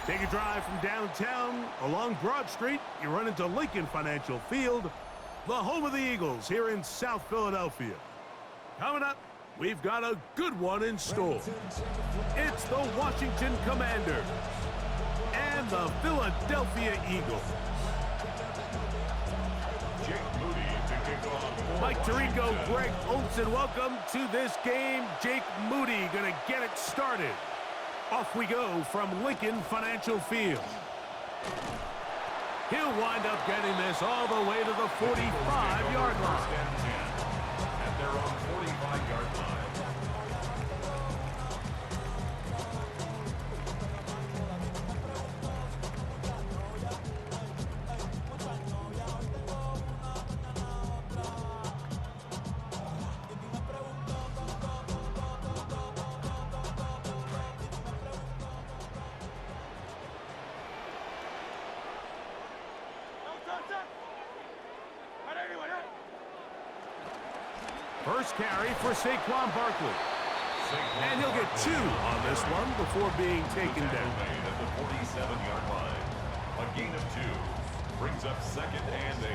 Take a drive from downtown along Broad Street. You run into Lincoln Financial Field, the home of the Eagles here in South Philadelphia. Coming up, we've got a good one in store. It's the Washington Commanders and the Philadelphia Eagles. Mike Tirico, Greg Olson, welcome to this game. Jake Moody going to get it started. Off we go from Lincoln Financial Field. He'll wind up getting this all the way to the 45-yard line. At their own 45-yard line. First carry for Saquon Barkley. And he'll get 2 on this one before being taken down. At the 47-yard line. A gain of 2 brings up 2nd and 8.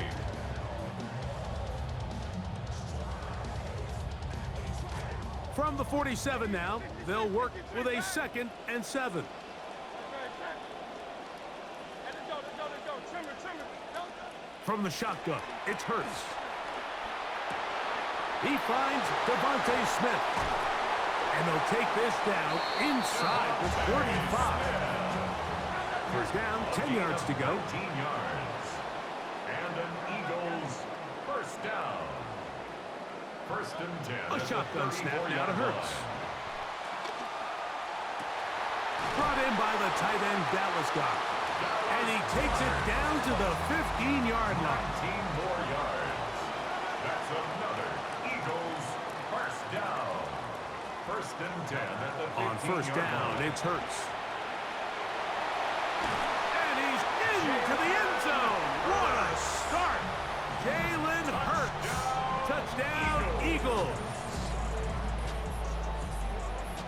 From the 47 now, they'll work with a 2nd and 7. From the shotgun, it's Hurts. He finds Devontae Smith. And they'll take this down inside the 45. First down, 10 yards to go. 19 yards. And an Eagles first down. 1st and 10. A shotgun snap now to Hurts. Brought in by the tight end Dallas guy. And he takes it down to the 15-yard line. 19 more yards. That's another Eagles first down. 1st and 10 at the 15-yard line. On first down, it's Hurts. And he's into the end zone. What a start. Jalen Hurts. Touchdown, Eagles.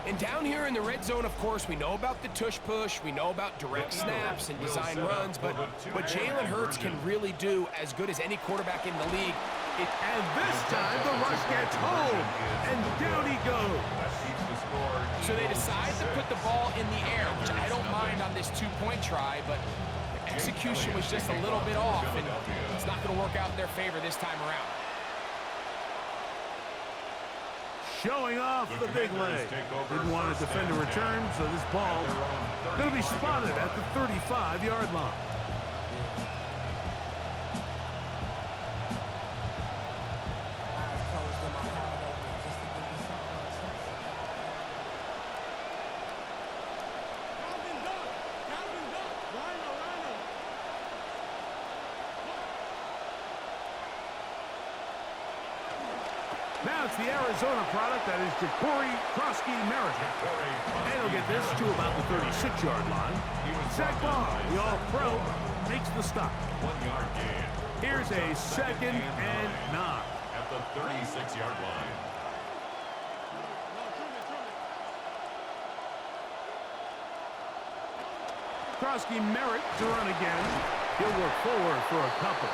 And down here in the red zone, of course, we know about the tush push, we know about direct snaps and design runs, but what Jalen Hurts can really do as good as any quarterback in the league. And this time the rush gets home, and down he goes. So they decide to put the ball in the air, which I don't mind on this 2-point try, but the execution was just a little bit off, and it's not going to work out in their favor this time around. Showing off the big leg. Didn't want to defend a return, so this ball going to be spotted at the 35-yard line. Now it's the Arizona product that is Ja'Cory Krosky-Merritt. And he'll get this to about the 36-yard line. Zach Barr, the All-Pro, makes the stop. 1-yard gain. Here's a 2nd and 9. At the 36-yard line. Krosky-Merritt to run again. He'll work forward for a couple.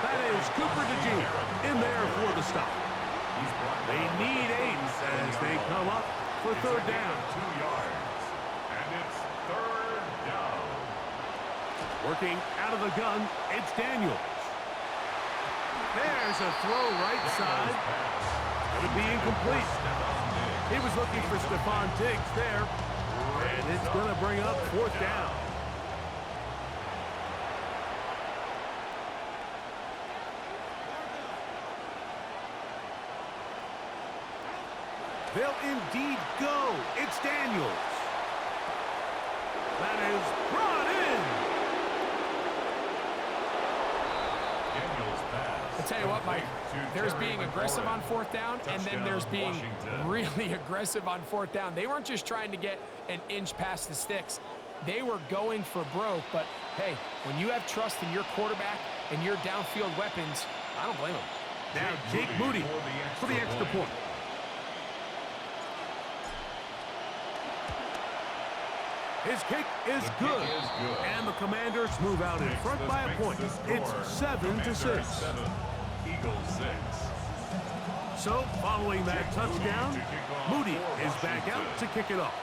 That is Cooper DeJean in there for the stop. They need 8 as they come up for 3rd down. 2 yards. And it's 3rd down. Working out of the gun, it's Daniels. There's a throw right side. Going to be incomplete. He was looking for Stephon Diggs there. And it's going to bring up 4th down. They'll indeed go. It's Daniels. That is brought in. Daniels pass. I'll tell you what, Mike, there's being aggressive on 4th down, and then there's being really aggressive on 4th down. They weren't just trying to get an inch past the sticks. They were going for broke, but hey, when you have trust in your quarterback and your downfield weapons, I don't blame them. Now Jake Moody for the extra point. His kick is good. And the Commanders move out in front by a point. It's 7-6. Eagles 6. So, following that touchdown, Moody is back out to kick it off.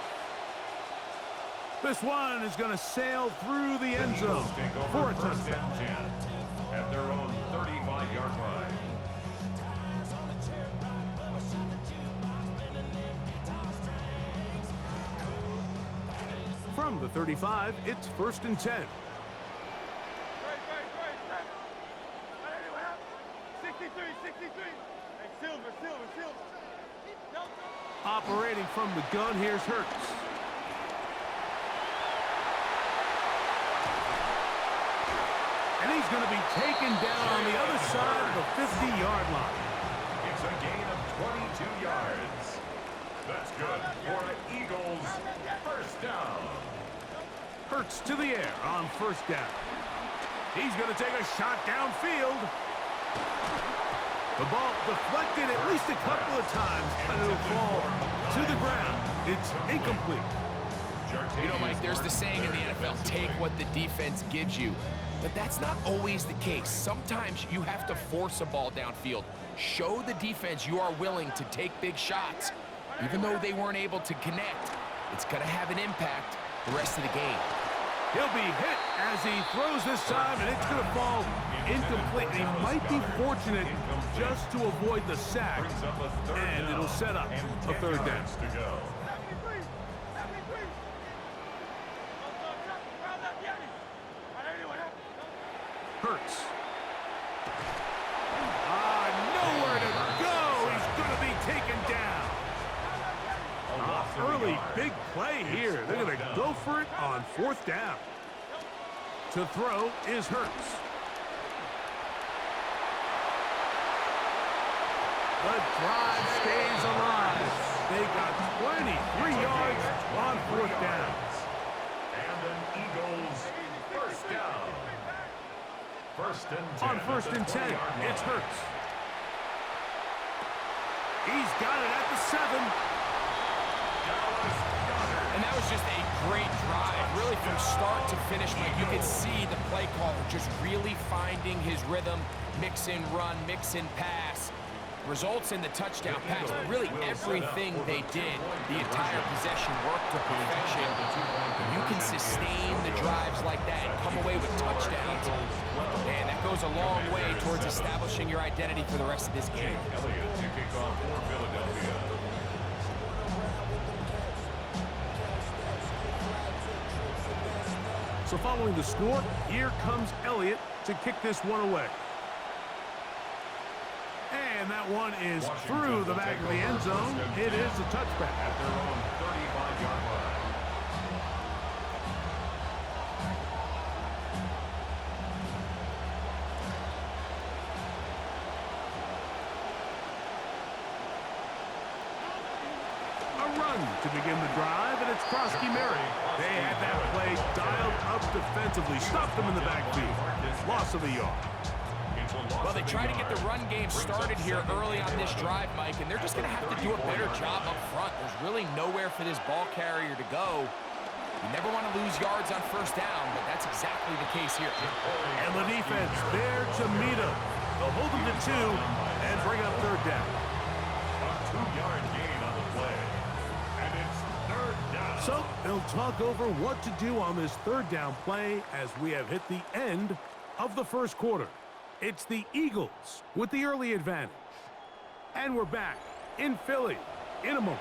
This one is going to sail through the end zone for a touchdown. At their own 35-yard line. From the 35, it's 1st and 10. Operating from the gun, here's Hurts. And he's going to be taken down on the other side of the 50-yard line. It's a gain of 22 yards. That's good for the Eagles. First down. Hurts to the air on 1st down. He's going to take a shot downfield. The ball deflected at least a couple of times, but it'll fall to the ground. It's incomplete. You know, Mike, there's the saying in the NFL, take what the defense gives you. But that's not always the case. Sometimes you have to force a ball downfield. Show the defense you are willing to take big shots. Even though they weren't able to connect, it's going to have an impact the rest of the game. He'll be hit as he throws this time, and it's going to fall incomplete. He might be fortunate just to avoid the sack, and it'll set up a 3rd down. Hurts. Nowhere to go. He's going to be taken down. Early big play here. They're going to go for it on 4th down. To throw is Hurts. The drive stays alive. They got 23 yards on 4th down. And an Eagles first down. 1st and 10. On 1st and 10, it's Hurts. He's got it at the 7. And that was just a great drive, really from start to finish. Mike, you could see the play caller just really finding his rhythm, mix in run, mix in pass. Results in the touchdown pass. Really everything they did, the entire possession worked to perfection. When you can sustain the drives like that and come away with touchdowns, man, that goes a long way towards establishing your identity for the rest of this game. Elliott to kick off for Philadelphia. So following the score, here comes Elliott to kick this one away. And that one is through the back of the end zone. It is a touchback. At their own 35-yard line. A run to begin the drive, and it's Krosky-Merritt. They had that play dialed up defensively, stopped them in the backfield. Loss of a yard. Well, they try to get the run game started here early on this drive, Mike, and they're just going to have to do a better job up front. There's really nowhere for this ball carrier to go. You never want to lose yards on 1st down, but that's exactly the case here. And the defense there to meet him. They'll hold him to 2 and bring up 3rd down. A 2-yard gain on the play. And it's 3rd down. So they'll talk over what to do on this 3rd down play as we have hit the end of the 1st quarter. It's the Eagles with the early advantage. And we're back in Philly in a moment.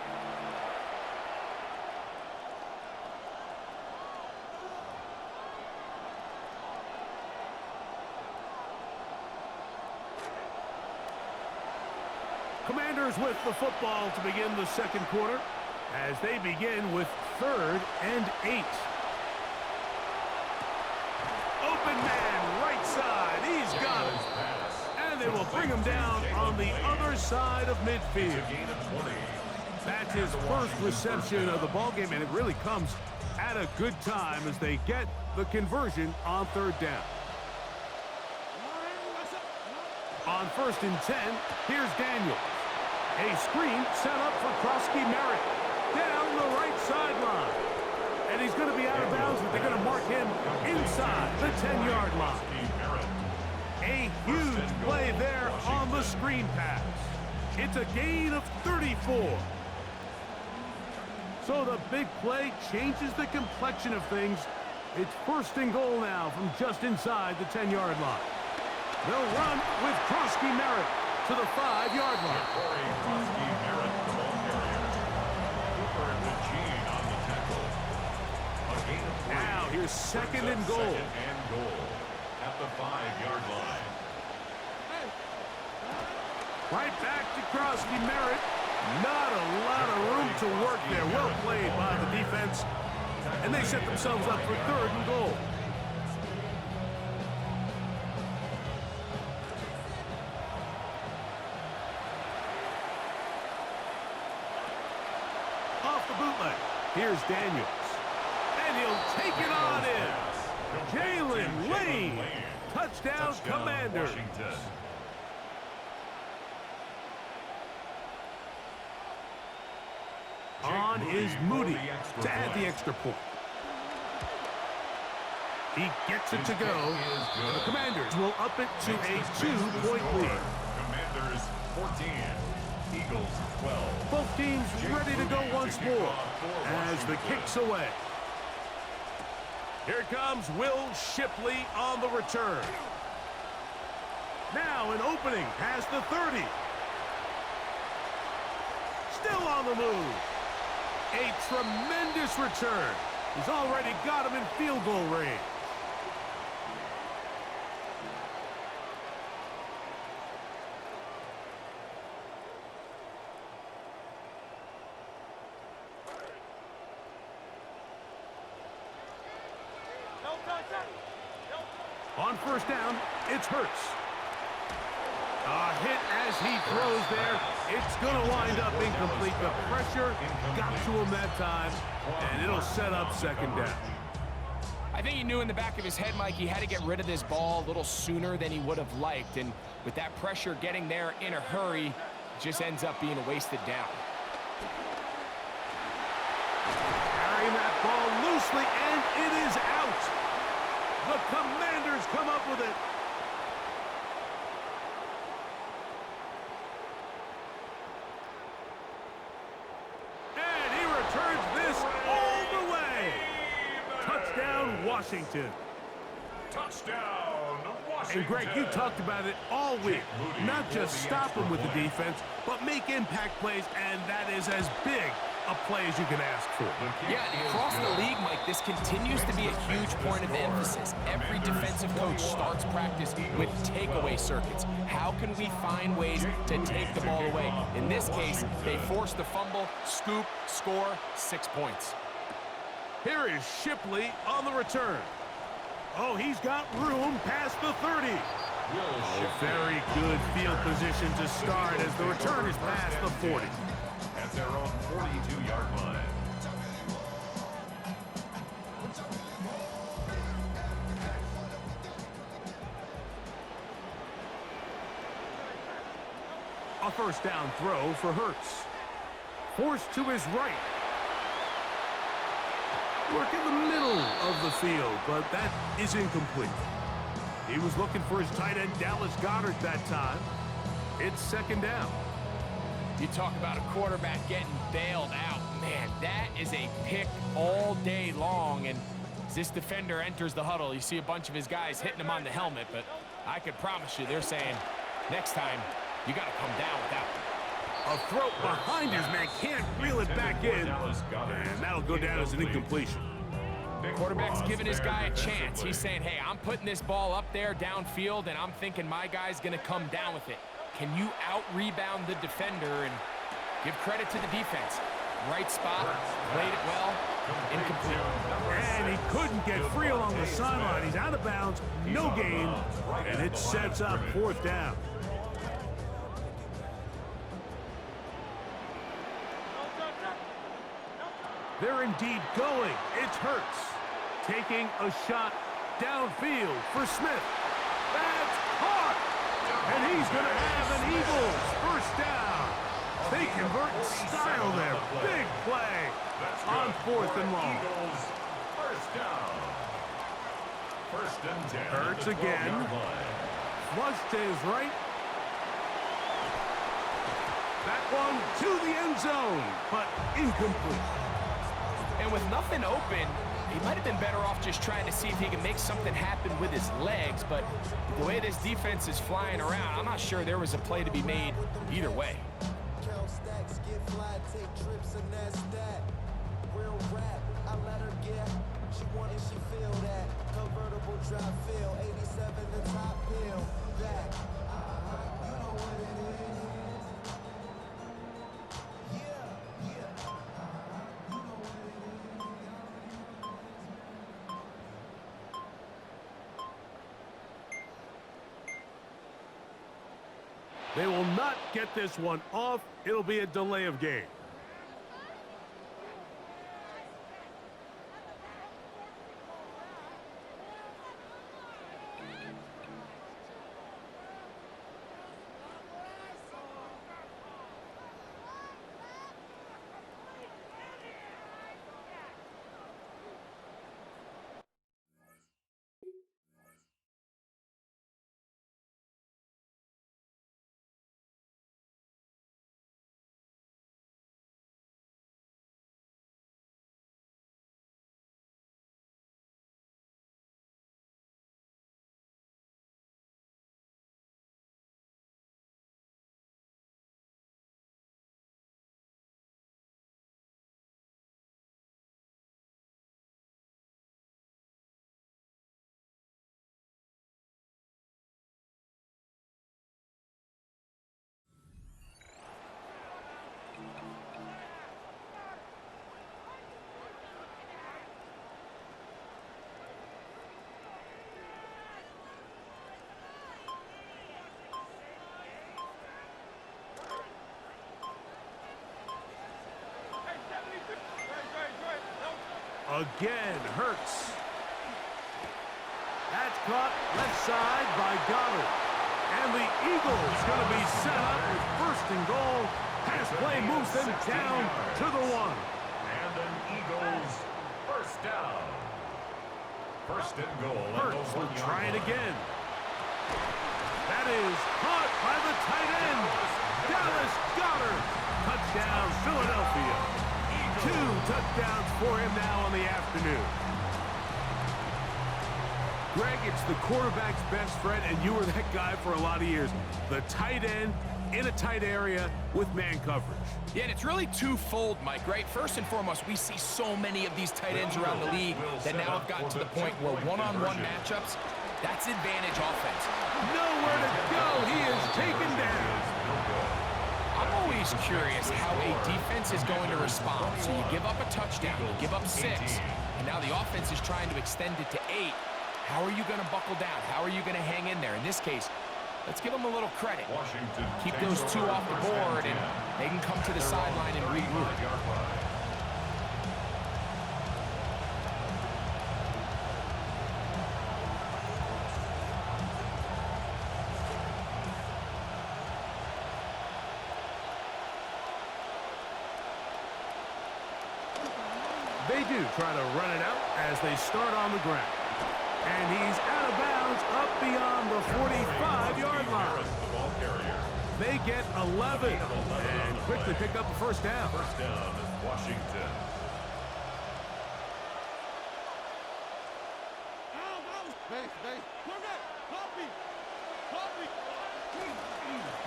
Commanders with the football to begin the 2nd quarter as they begin with 3rd and 8. Open man, right side. He's got it. And they will bring him down on the other side of midfield. That's his first reception of the ballgame, and it really comes at a good time as they get the conversion on 3rd down. On 1st and 10, here's Daniels. A screen set up for Krosky-Merritt down the right sideline. And he's going to be out him inside the 10-yard line. A huge play there on the screen pass. It's a gain of 34. So the big play changes the complexion of things. It's 1st and goal now from just inside the 10-yard line. They'll run with Krosky Merritt to the 5-yard line. Krosky Merritt, the ball carrier. Cooper DeJean on the tackle. A gain of 3. Now here's 2nd and goal. 2nd and goal at the 5-yard line. Right back to Krosky Merritt. Not a lot of room to work there. Well played by the defense. And they set themselves up for 3rd and goal. Off the bootleg. Here's Daniels. And he'll take it on in. Jalen Lane. Touchdown, Commanders. Washington. On is Moody to add the extra point. He gets it to go. And the Commanders will up it to a 2-point lead. Commanders 14, Eagles 12. Both teams ready to go once more as the kick's away. Here comes Will Shipley on the return. Now an opening past the 30. Still on the move. A tremendous return. He's already got him in field goal range. On 1st down, it's Hurts. A hit as he throws there. It's going to wind up incomplete. The pressure got to him that time, and it'll set up 2nd down. I think he knew in the back of his head, Mike, he had to get rid of this ball a little sooner than he would have liked. And with that pressure getting there in a hurry, it just ends up being a wasted down. Carrying that ball loosely, and it is out. The Commanders come up with it. And he returns this all the way. Touchdown, Washington. Touchdown, Washington. And Greg, you talked about it all week. Not just stop him with the defense, but make impact plays, and that is as big a play as you can ask for. Yeah, across the league, Mike, this continues to be a huge point of emphasis. Every defensive coach starts practice with takeaway circuits. How can we find ways to take the ball away? In this case, they forced the fumble, scoop, score, 6 points. Here is Shipley on the return. Oh, he's got room past the 30. Oh, very good field position to start as the return is past the 40. At their own 42-yard line. A 1st down throw for Hurts. Forced to his right. Work in the middle of the field, but that is incomplete. He was looking for his tight end, Dallas Goedert, that time. It's 2nd down. You talk about a quarterback getting bailed out. Man, that is a pick all day long. And as this defender enters the huddle, you see a bunch of his guys hitting him on the helmet. But I could promise you, they're saying, next time, you got to come down with that one. A throw behind his man, can't reel it back in. And that'll go down as an incompletion. Quarterback's giving his guy a chance. He's saying, hey, I'm putting this ball up there downfield, and I'm thinking my guy's going to come down with it. Can you out-rebound the defender and give credit to the defense? Right spot, played it well, incomplete. And he couldn't get free along the sideline. He's out of bounds, no gain, and it sets up 4th down. They're indeed going. It's Hurts taking a shot downfield for Smith. That's caught! And he's going to have an Eagles 1st down. They convert in style there. Big play on 4th and long. Eagles 1st down. First and 10. Hurts again. Flush to his right. That one to the end zone, but incomplete. And with nothing open, he might have been better off just trying to see if he can make something happen with his legs, but the way this defense is flying around, I'm not sure there was a play to be made either way. Count stacks, get fly, take trips, and that's that. Real rap, I let her get. She wanted, she feel that. Convertible drive feel, 87 the top pill. Back. You know what it is. Yeah, yeah. You know what it is. They will not get this one off. It'll be a delay of game. Again, Hurts. That's caught left side by Goddard. And the Eagles going to be set up with first and goal. Pass play moves them down to the 1. And an Eagles first down. First and goal. Hurts will try it again. That is caught by the tight end. Dallas Goddard. Touchdown, Philadelphia. 2 touchdowns for him now on the afternoon. Greg, it's the quarterback's best friend, and you were that guy for a lot of years. The tight end in a tight area with man coverage. Yeah, and it's really twofold, Mike, right? First and foremost, we see so many of these tight ends around the league that now have gotten to the point where one-on-one matchups, that's advantage offense. Nowhere to go. He is taken down. I'm always curious how a defense is going to respond. So you give up a touchdown, you give up 6, and now the offense is trying to extend it to 8. How are you going to buckle down? How are you going to hang in there? In this case, let's give them a little credit. Keep those 2 off the board, and they can come to the sideline and regroup. They do try to run it out as they start on the ground. And he's out of bounds up beyond the 45-yard line. They get 11 and quickly pick up a first down. First down, Washington.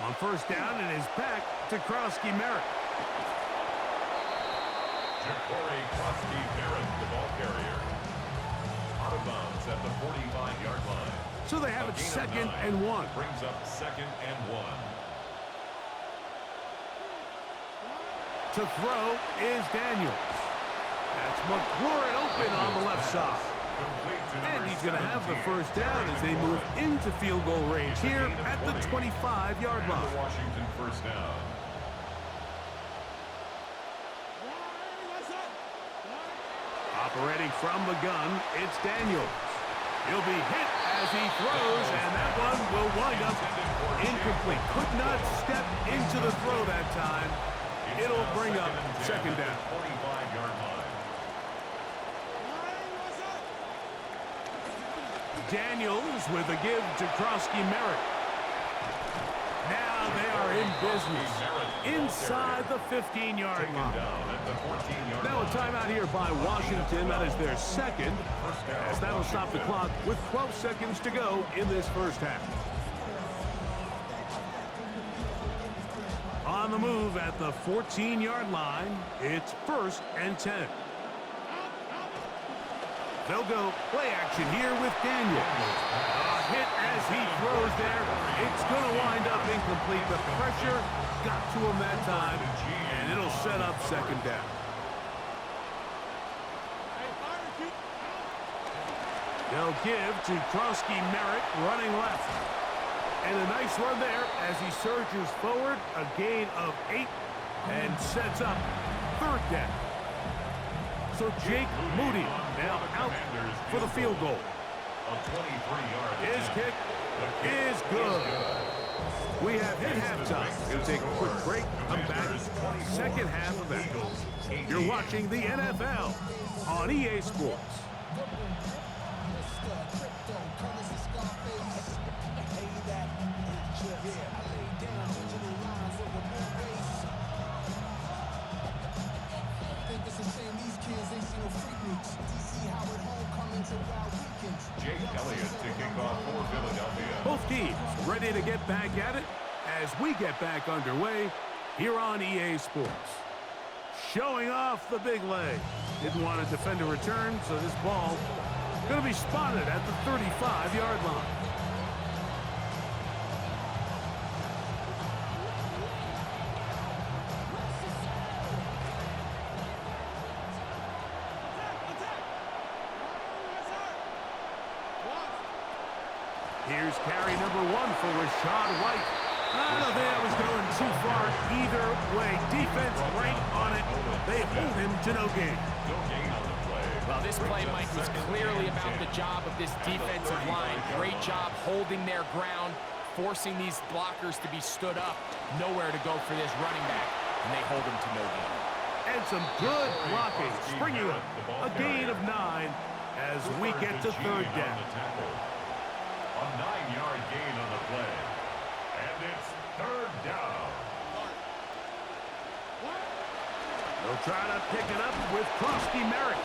On first down, it is back to Krosky-Merritt. Corey Krosky-Merritt, the ball carrier. Out of bounds at the 45-yard line. So they have it 2nd and 1. Brings up 2nd and 1. To throw is Daniels. That's McLaurin open on the left side. And he's going to have the first down as they move into field goal range here at the 25-yard line. Washington first down. Operating from the gun, it's Daniels. He'll be hit as he throws, and that one will wind up incomplete. Could not step into the throw that time. It'll bring up 2nd down. 45-yard line. Daniels with a give to Krosky Merritt. Now they are in business inside the 15-yard line. Now a timeout here by Washington. That is their second, as that'll stop the clock with 12 seconds to go in this first half. On the move at the 14-yard line, it's 1st and 10. They'll go play action here with Daniel. A hit as he throws there. It's going to wind up incomplete. The pressure got to him that time, and it'll set up second down. They'll give to Krosky Merritt running left. And a nice run there as he surges forward. A gain of 8 and sets up 3rd down. So Jake Moody now out for the field goal. His kick is good. We have hit halftime. We'll take a quick break. Come back. Second half of that. You're watching the NFL on EA Sports. Both teams ready to get back at it as we get back underway here on EA Sports. Showing off the big leg. Didn't want to defend a return, so this ball going to be spotted at the 35-yard line. Here's carry number 1 for Rashad White. I don't think that was going too far either way. Defense right on it. They hold him to no gain. Well, this play, Mike, was clearly about the job of this defensive line. Great job holding their ground, forcing these blockers to be stood up. Nowhere to go for this running back, and they hold him to no gain. And some good blocking, springing up a gain of 9 as we get to 3rd down. A 9-yard gain on the play. And it's 3rd down. They'll try to pick it up with Krosky Merritt.